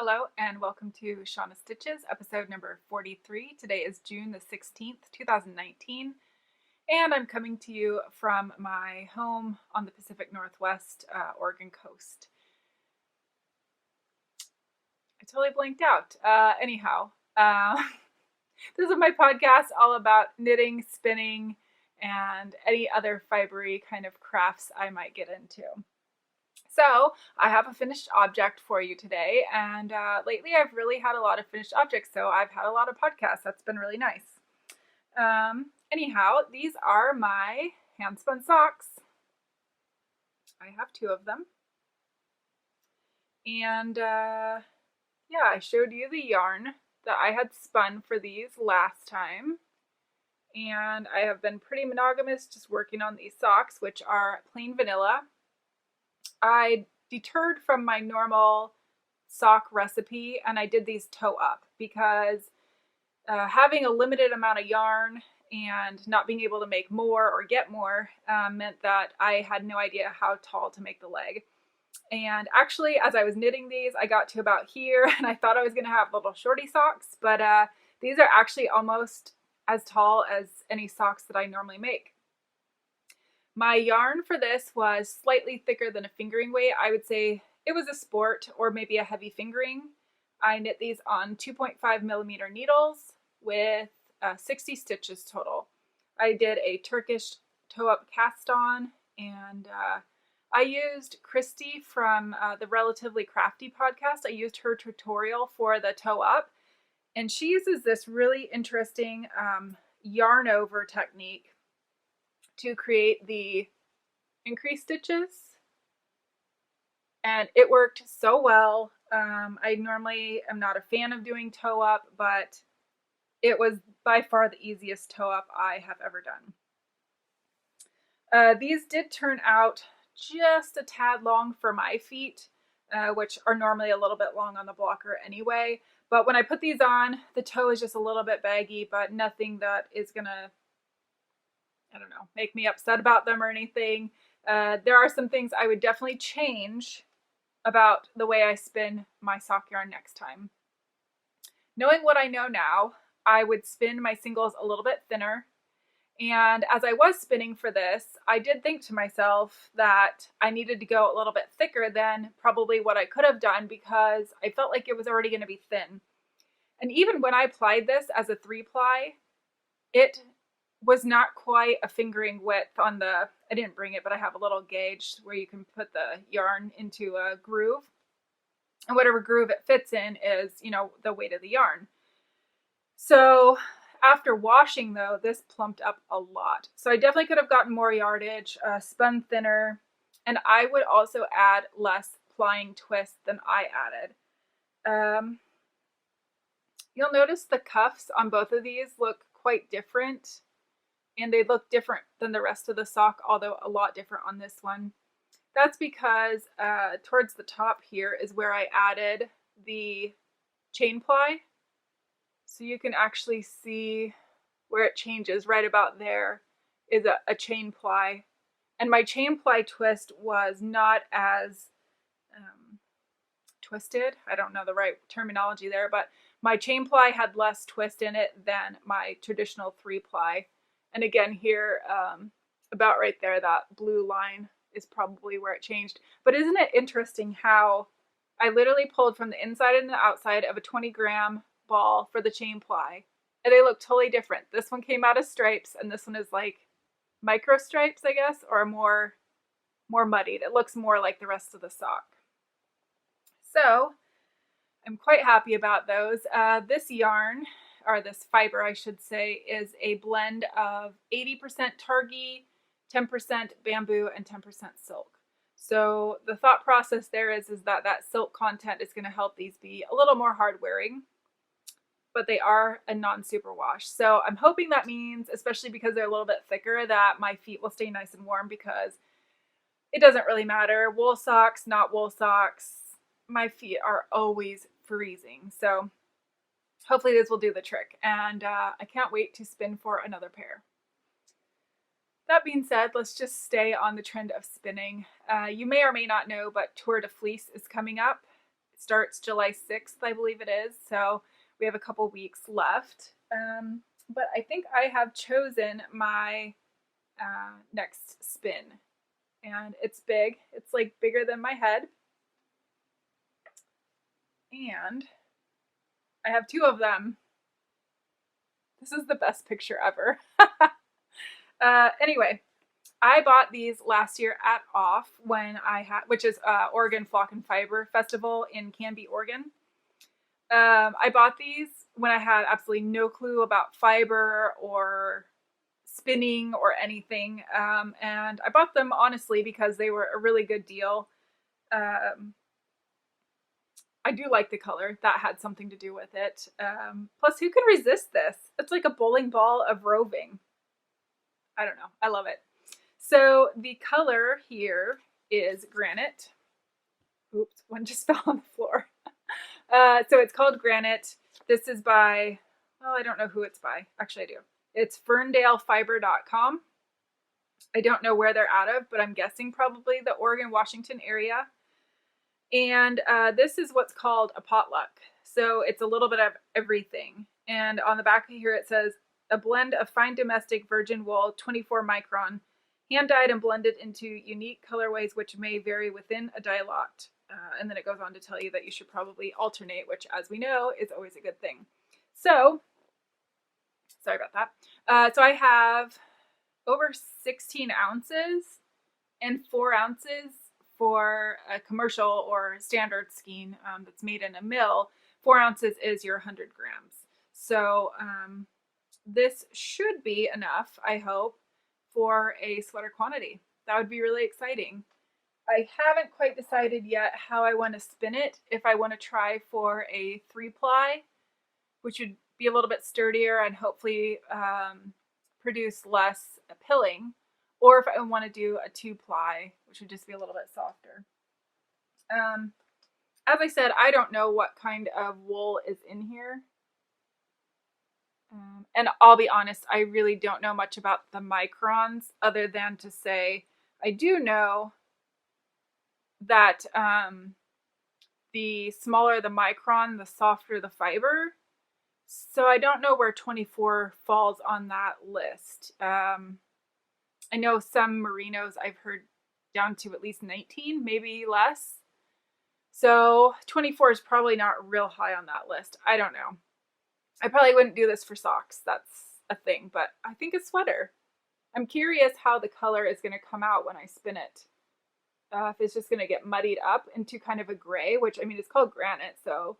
Hello and welcome to Shauna Stitches, episode number 43. Today is June the 16th, 2019, and I'm coming to you from my home on the Pacific Northwest Oregon coast. I totally blanked out. This is my podcast all about knitting, spinning, and any other fibery kind of crafts I might get into. So I have a finished object for you today, and lately I've really had a lot of finished objects, so I've had a lot of podcasts. That's been really nice. Anyhow, these are my hand-spun socks. I have two of them. And yeah, I showed you the yarn that I had spun for these last time. And I have been pretty monogamous just working on these socks, which are plain vanilla. I deterred from my normal sock recipe and I did these toe up because having a limited amount of yarn and not being able to make more or get more meant that I had no idea how tall to make the leg. And actually, as I was knitting these, I got to about here and I thought I was going to have little shorty socks, but these are actually almost as tall as any socks that I normally make. My yarn for this was slightly thicker than a fingering weight. I would say it was a sport or maybe a heavy fingering. I knit these on 2.5 millimeter needles with 60 stitches total. I did a Turkish toe-up cast on, and I used Christy from the Relatively Crafty podcast. I used her tutorial for the toe-up, and she uses this really interesting yarn over technique to create the increased stitches, and it worked so well. I normally am not a fan of doing toe up, but it was by far the easiest toe up I have ever done. These did turn out just a tad long for my feet, which are normally a little bit long on the blocker anyway. But when I put these on, the toe is just a little bit baggy, but nothing that is gonna, make me upset about them or anything. There are some things I would definitely change about the way I spin my sock yarn next time. Knowing what I know now, I would spin my singles a little bit thinner. And as I was spinning for this, I did think to myself that I needed to go a little bit thicker than probably what I could have done because I felt like it was already going to be thin. And even when I applied this as a 3-ply, it was not quite a fingering width on the, I didn't bring it, but I have a little gauge where you can put the yarn into a groove. And whatever groove it fits in is, the weight of the yarn. So after washing though, this plumped up a lot. So I definitely could have gotten more yardage, spun thinner, and I would also add less plying twist than I added. You'll notice the cuffs on both of these look quite different. And they look different than the rest of the sock, although a lot different on this one. That's because towards the top here is where I added the chain ply. So you can actually see where it changes. Right about there is a chain ply. And my chain ply twist was not as twisted. I don't know the right terminology there, but my chain ply had less twist in it than my traditional 3-ply. And again, here, about right there, that blue line is probably where it changed. But isn't it interesting how I literally pulled from the inside and the outside of a 20-gram ball for the chain ply, and they look totally different. This one came out of stripes, and this one is like micro stripes, I guess, or more muddied. It looks more like the rest of the sock. So I'm quite happy about those. This yarn, or this fiber, I should say, is a blend of 80% Targhee, 10% bamboo, and 10% silk. So the thought process there is that silk content is going to help these be a little more hard wearing, but they are a non-superwash. So I'm hoping that means, especially because they're a little bit thicker, that my feet will stay nice and warm, because it doesn't really matter. Wool socks, not wool socks, my feet are always freezing. So hopefully this will do the trick, and I can't wait to spin for another pair. That being said, let's just stay on the trend of spinning. You may or may not know, but Tour de Fleece is coming up. starts July 6th, I believe it is. So we have a couple weeks left. But I think I have chosen my next spin. And it's big. It's like bigger than my head. And I have two of them. This is the best picture ever. Anyway, I bought these last year at Off when I had, which is Oregon Flock and Fiber Festival in Canby, Oregon. I bought these when I had absolutely no clue about fiber or spinning or anything. And I bought them honestly because they were a really good deal. I do like the color. That had something to do with it. Plus, who can resist this? It's like a bowling ball of roving. I don't know. I love it. So the color here is granite. Oops, one just fell on the floor. So it's called Granite. This is by, well, I don't know who it's by. Actually, I do. It's ferndalefiber.com. I don't know where they're out of, but I'm guessing probably the Oregon, Washington area. And this is what's called a potluck. So it's a little bit of everything. And on the back here it says, a blend of fine domestic virgin wool, 24 micron, hand-dyed and blended into unique colorways which may vary within a dye lot. And then it goes on to tell you that you should probably alternate, which, as we know, is always a good thing. So, sorry about that. So I have over 16 ounces and 4 ounces for a commercial or standard skein that's made in a mill. 4 ounces is your 100 grams. So this should be enough, I hope, for a sweater quantity. That would be really exciting. I haven't quite decided yet how I want to spin it. If I want to try for a 3-ply, which would be a little bit sturdier and hopefully produce less pilling, or if I want to do a 2-ply, which would just be a little bit softer. As I said, I don't know what kind of wool is in here. And I'll be honest, I really don't know much about the microns other than to say I do know that the smaller the micron, the softer the fiber. So I don't know where 24 falls on that list. I know some merinos I've heard down to at least 19, maybe less. So 24 is probably not real high on that list. I don't know. I probably wouldn't do this for socks. That's a thing, but I think a sweater. I'm curious how the color is going to come out when I spin it. If it's just going to get muddied up into kind of a gray, which, I mean, it's called granite, so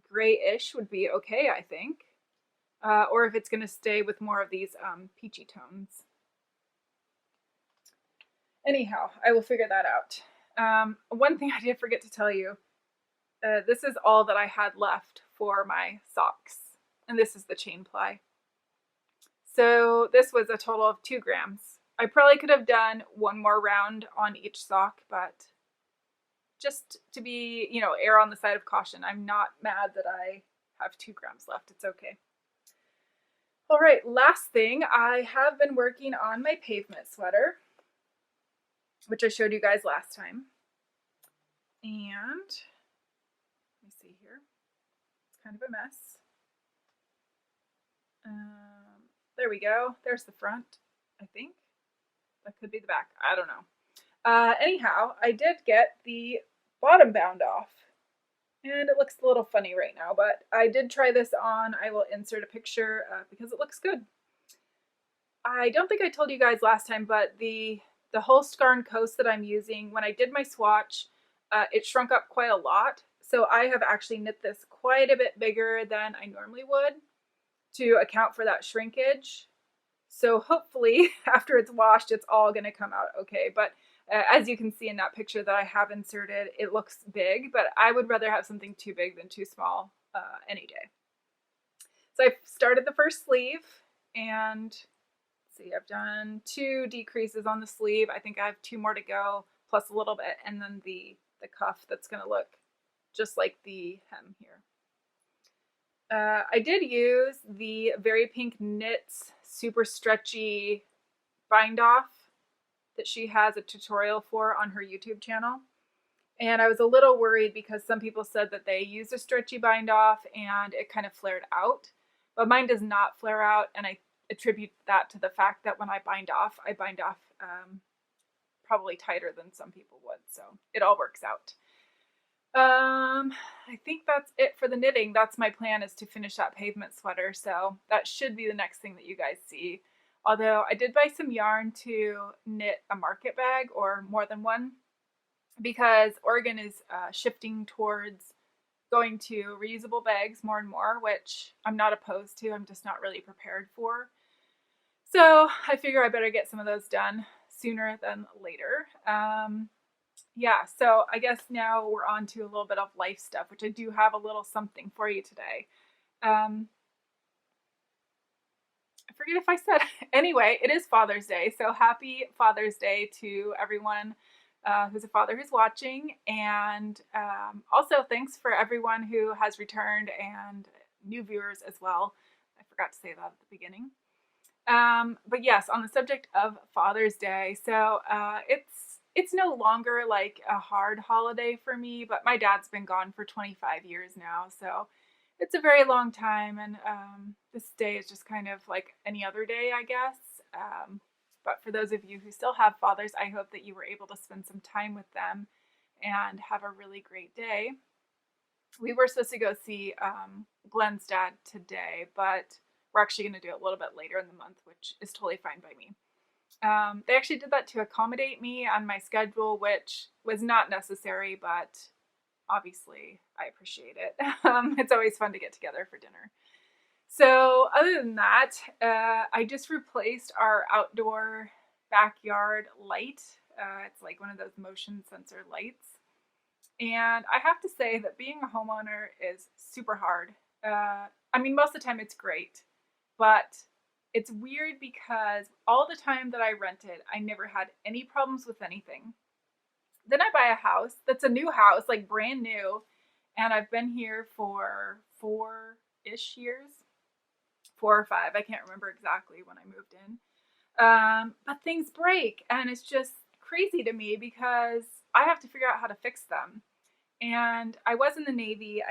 grayish would be okay, I think. Or if it's going to stay with more of these peachy tones. Anyhow, I will figure that out. One thing I did forget to tell you, this is all that I had left for my socks, and this is the chain ply. So this was a total of 2 grams. I probably could have done one more round on each sock, but just to be, err on the side of caution, I'm not mad that I have 2 grams left. It's okay. All right, last thing, I have been working on my pavement sweater, which I showed you guys last time. And let me see here. It's kind of a mess. There we go. There's the front, I think. That could be the back. I don't know. Anyhow, I did get the bottom bound off. And it looks a little funny right now, but I did try this on. I will insert a picture because it looks good. I don't think I told you guys last time, but the Holskarn coast that I'm using, when I did my swatch, it shrunk up quite a lot. So I have actually knit this quite a bit bigger than I normally would to account for that shrinkage. So hopefully after it's washed, it's all going to come out okay. But as you can see in that picture that I have inserted, it looks big, but I would rather have something too big than too small any day. So I've started the first sleeve, and see, I've done 2 decreases on the sleeve. I think I have 2 more to go, plus a little bit, and then the cuff that's going to look just like the hem here. I did use the Very Pink Knits super stretchy bind off that she has a tutorial for on her YouTube channel. And I was a little worried because some people said that they used a stretchy bind off and it kind of flared out. But mine does not flare out, and I attribute that to the fact that when I bind off probably tighter than some people would. So it all works out. I think that's it for the knitting. That's my plan, is to finish that pavement sweater. So that should be the next thing that you guys see. Although I did buy some yarn to knit a market bag, or more than one, because Oregon is shifting towards going to reusable bags more and more, which I'm not opposed to. I'm just not really prepared for. So I figure I better get some of those done sooner than later. Yeah, so I guess now we're on to a little bit of life stuff, which I do have a little something for you today. I forget if I said. Anyway, it is Father's Day, so happy Father's Day to everyone who's a father who's watching. And also thanks for everyone who has returned and new viewers as well. I forgot to say that at the beginning. But yes, on the subject of Father's Day, so it's no longer like a hard holiday for me, but my dad's been gone for 25 years now, so it's a very long time, and this day is just kind of like any other day, I guess. But for those of you who still have fathers, I hope that you were able to spend some time with them and have a really great day. We were supposed to go see Glenn's dad today, but we're actually going to do it a little bit later in the month, which is totally fine by me. They actually did that to accommodate me on my schedule, which was not necessary, but obviously I appreciate it. It's always fun to get together for dinner. So other than that, I just replaced our outdoor backyard light. It's like one of those motion sensor lights. And I have to say that being a homeowner is super hard. I mean, most of the time it's great, but it's weird because all the time that I rented, I never had any problems with anything. Then I buy a house that's a new house, like brand new, and I've been here for 4-ish years, 4 or 5. I can't remember exactly when I moved in. But things break, and it's just crazy to me because I have to figure out how to fix them. And I was in the Navy.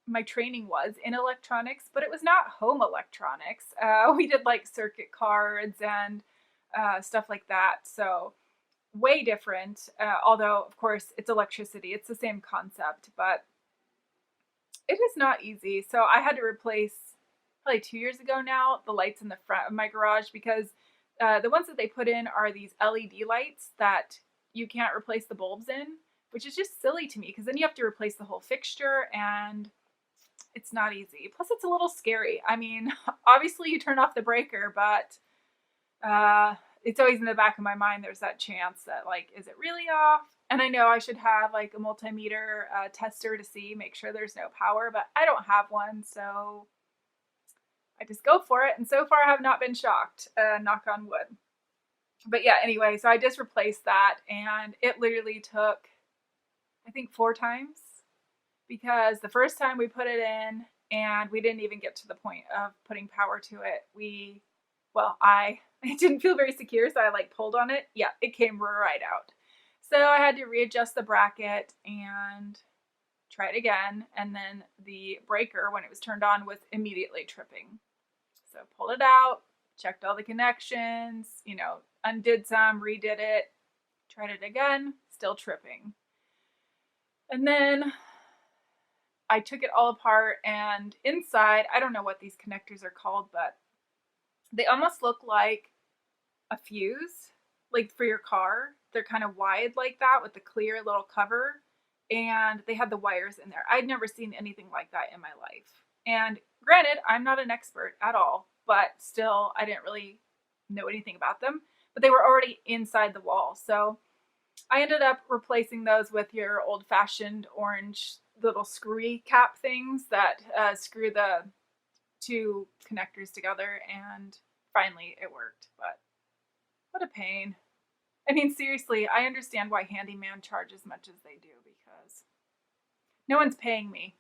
My training was in electronics, but it was not home electronics. We did like circuit cards and stuff like that. So way different. Although, of course, it's electricity. It's the same concept, but it is not easy. So I had to replace, probably 2 years ago now, the lights in the front of my garage, because the ones that they put in are these LED lights that you can't replace the bulbs in, which is just silly to me, because then you have to replace the whole fixture, and it's not easy. Plus, it's a little scary. I mean, obviously you turn off the breaker, but it's always in the back of my mind, there's that chance that, like, is it really off? And I know I should have like a multimeter tester to make sure there's no power, but I don't have one, so I just go for it. And so far I have not been shocked, knock on wood. But yeah, anyway, so I just replaced that, and it literally took, I think, 4 times, because the first time we put it in and we didn't even get to the point of putting power to it. I didn't feel very secure, so I like pulled on it. Yeah, it came right out. So I had to readjust the bracket and try it again. And then the breaker, when it was turned on, was immediately tripping. So pulled it out, checked all the connections, undid some, redid it, tried it again, still tripping. And then I took it all apart, and inside, I don't know what these connectors are called, but they almost look like a fuse, like for your car. They're kind of wide like that with the clear little cover, and they had the wires in there. I'd never seen anything like that in my life. And granted, I'm not an expert at all, but still, I didn't really know anything about them, but they were already inside the wall. So I ended up replacing those with your old-fashioned orange little screwy cap things that screw the 2 connectors together, and finally it worked. But what a pain. I mean, seriously, I understand why Handyman charge as much as they do, because no one's paying me.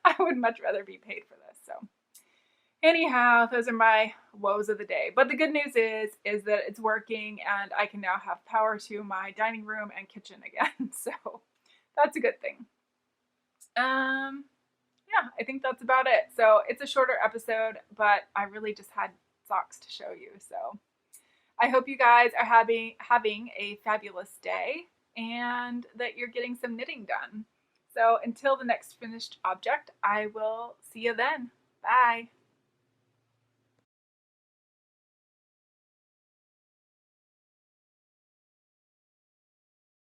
I would much rather be paid for this. So Anyhow, those are my woes of the day. But the good news is that it's working and I can now have power to my dining room and kitchen again. So that's a good thing. Yeah, I think that's about it. So it's a shorter episode, but I really just had socks to show you. So I hope you guys are having a fabulous day and that you're getting some knitting done. So until the next finished object, I will see you then. Bye.